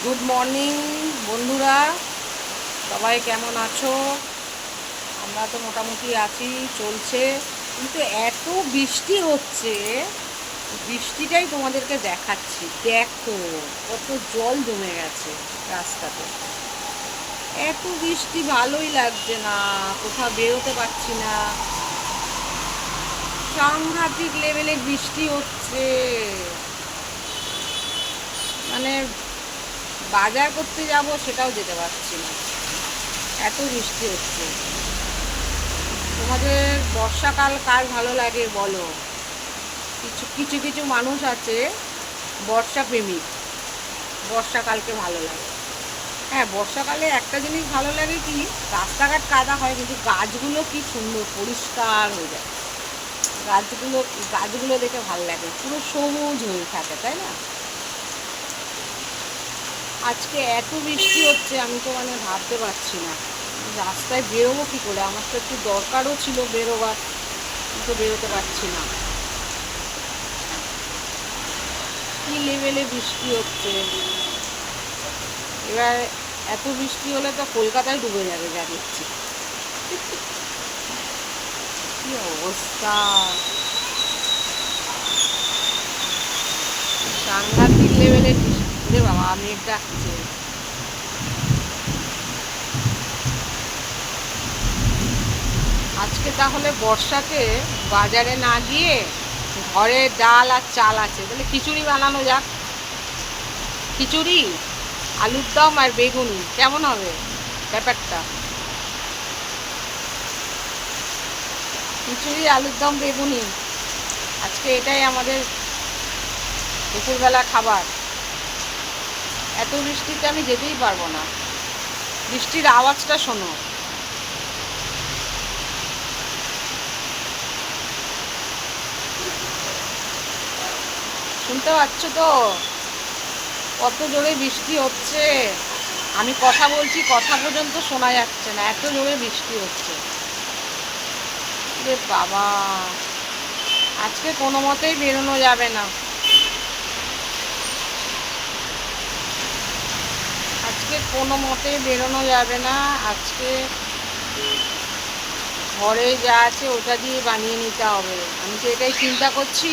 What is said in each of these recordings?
Good morning বন্ধুরা, সবাই কেমন আছো? আমরা তো মোটামুটি আছি, চলছে। কিন্তু এত বৃষ্টি হচ্ছে, বৃষ্টিটাই তোমাদেরকে দেখাচ্ছি। দেখো কত জল জমে গেছে রাস্তাতে। এত বৃষ্টি ভালোই লাগছে না, কোথাও বেরোতে পারছি না। সাংঘাতিক লেভেলে বৃষ্টি হচ্ছে, মানে বাজার করতে যাব সেটাও যেতে পারছি না, এত বৃষ্টি হচ্ছে। তোমাদের বর্ষাকাল কার ভালো লাগে বলো? কিছু কিছু কিছু মানুষ আছে বর্ষা প্রেমিক, বর্ষাকালকে ভালো লাগে। হ্যাঁ, বর্ষাকালে একটা জিনিস ভালো লাগে কি, রাস্তাঘাট কাদা হয় কিন্তু গাছগুলো কি সুন্দর পরিষ্কার হয়ে যায়। গাছগুলো গাছগুলো দেখে ভালো লাগে, পুরো সবুজ হয়ে থাকে, তাই না? আজকে এত বৃষ্টি হচ্ছে, আমি তো মানে ভাবতে পারছি না রাস্তায় বেরোবো কী করে। আমার তো একটু দরকারও ছিল বেরোবার, কিন্তু বেরোতে পারছি না। কী লেভেলে বৃষ্টি হচ্ছে এবার। এত বৃষ্টি হলে তো কলকাতায় ডুবে যাবে, যা দেখছি। কি অবস্থা, সাংঘাতিক লেভেলের বৃষ্টি রে বাবা। মেঘ ডাকছে। আজকে তাহলে বর্ষাকে বাজারে না গিয়ে ঘরে ডাল আর চাল আছে, তাহলে খিচুড়ি বানানো যাক। খিচুড়ি, আলুর দম আর বেগুনি, কেমন হবে ব্যাপারটা? খিচুড়ি, আলুর দম, বেগুনি, আজকে এটাই আমাদের দুপুরবেলা খাবার। এত বৃষ্টিতে আমি যেতেই পারবো না। বৃষ্টির আওয়াজটা শোনো। শুনতে পাচ্ছ তো কত জোরে বৃষ্টি হচ্ছে? আমি কথা বলছি, কথা পর্যন্ত শোনা যাচ্ছে না, এত জোরে বৃষ্টি হচ্ছে রে বাবা। আজকে কোনো মতেই বেরোনো যাবে না। আজকে কোনো মতেই বেরোনো যাবে না। আজকে ঘরে যা আছে ওটা দিয়ে বানিয়ে নিতে হবে। আমি তো এটাই চিন্তা করছি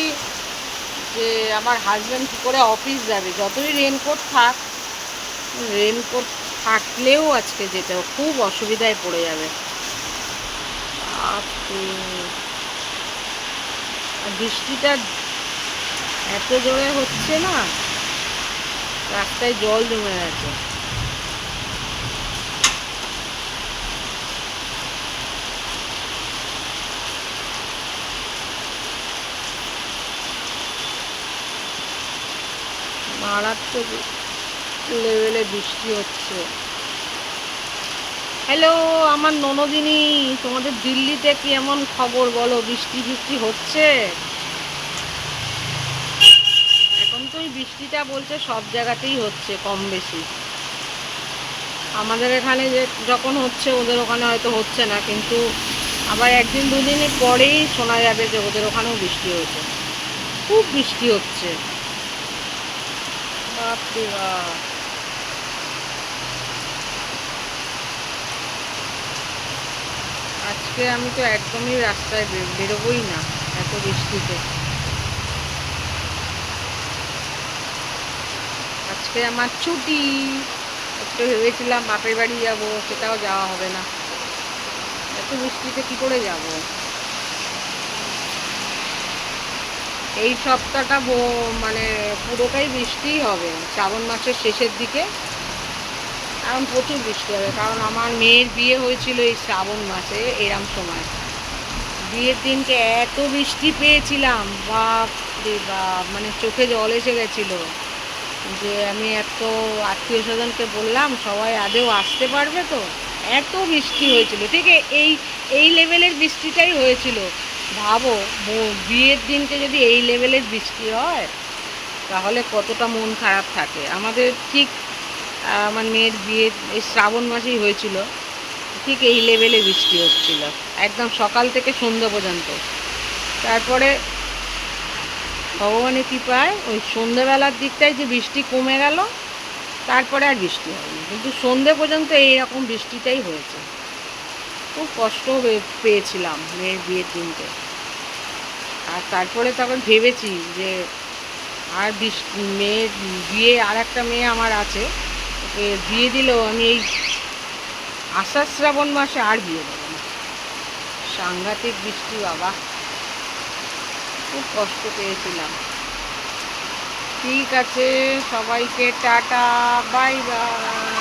যে আমার হাজব্যান্ড কী করে অফিস যাবে। যতই রেনকোট থাক, রেনকোট থাকলেও আজকে যেতে খুব অসুবিধায় পড়ে যাবে। আর বৃষ্টিটা এত জোরে হচ্ছে না, রাস্তায় জল জমে গেছে। মারাত্মক লেভেলে বৃষ্টি হচ্ছে। হ্যালো আমার ননদিনী, তোমাদের দিল্লিতে কি এমন খবর বলো? বৃষ্টি বৃষ্টি হচ্ছে এখন তো। এই বৃষ্টিটা বলছে সব জায়গাতেই হচ্ছে কম বেশি। আমাদের এখানে যে যখন হচ্ছে ওদের ওখানে হয়তো হচ্ছে না, কিন্তু আবার একদিন দুদিন পরেই শোনা যাবে যে ওদের ওখানেও বৃষ্টি হয়েছে। খুব বৃষ্টি হচ্ছে, বাপরে বাপ। আজকে আমি তো একদমই রাস্তায় বেরোবই না এত বৃষ্টিতে। আজকে আমার ছুটি, একটু ভেবেছিলাম বাপের বাড়ি যাব, সেটাও যাওয়া হবে না। এত বৃষ্টিতে কি করে যাব? এই সপ্তাহটা মানে পুরোটাই বৃষ্টিই হবে, শ্রাবণ মাসের শেষের দিকে। এখন প্রচুর বৃষ্টি হবে, কারণ আমার মেয়ের বিয়ে হয়েছিল এই শ্রাবণ মাসে এরম সময়। বিয়ের দিনকে এত বৃষ্টি পেয়েছিলাম, বাপ রে বাপ, মানে চোখে জল এসে গেছিলো। যে আমি এত আত্মীয় স্বজনকে বললাম সবাই আদেও আসতে পারবে তো, এত বৃষ্টি হয়েছিল। ঠিক এই এই লেভেলের বৃষ্টিটাই হয়েছিল। ভাবো, বিয়ের দিনকে যদি এই লেভেলের বৃষ্টি হয় তাহলে কতটা মন খারাপ থাকে আমাদের। ঠিক আমার মেয়ের বিয়ে এই শ্রাবণ মাসেই হয়েছিল, ঠিক এই লেভেলে বৃষ্টি হচ্ছিল একদম সকাল থেকে সন্ধ্যা পর্যন্ত। তারপরে ভগবানের কৃপায় ওই সন্ধ্যেবেলার দিকটায় যে বৃষ্টি কমে গেল, তারপরে আর বৃষ্টি হয়নি, কিন্তু সন্ধে পর্যন্ত এইরকম বৃষ্টিটাই হয়েছে। খুব কষ্ট পেয়েছিলাম মেয়ের বিয়ের দিনকে। আর তারপরে তখন ভেবেছি যে আর মেয়ের বিয়ে, আর একটা মেয়ে আমার আছে, ওকে বিয়ে দিলেও আমি এই আষাঢ় শ্রাবণ মাসে আর বিয়ে দেবো না। সাংঘাতিক বৃষ্টি বাবা, খুব কষ্ট পেয়েছিলাম। ঠিক আছে, সবাইকে টাটা, বাই বাই।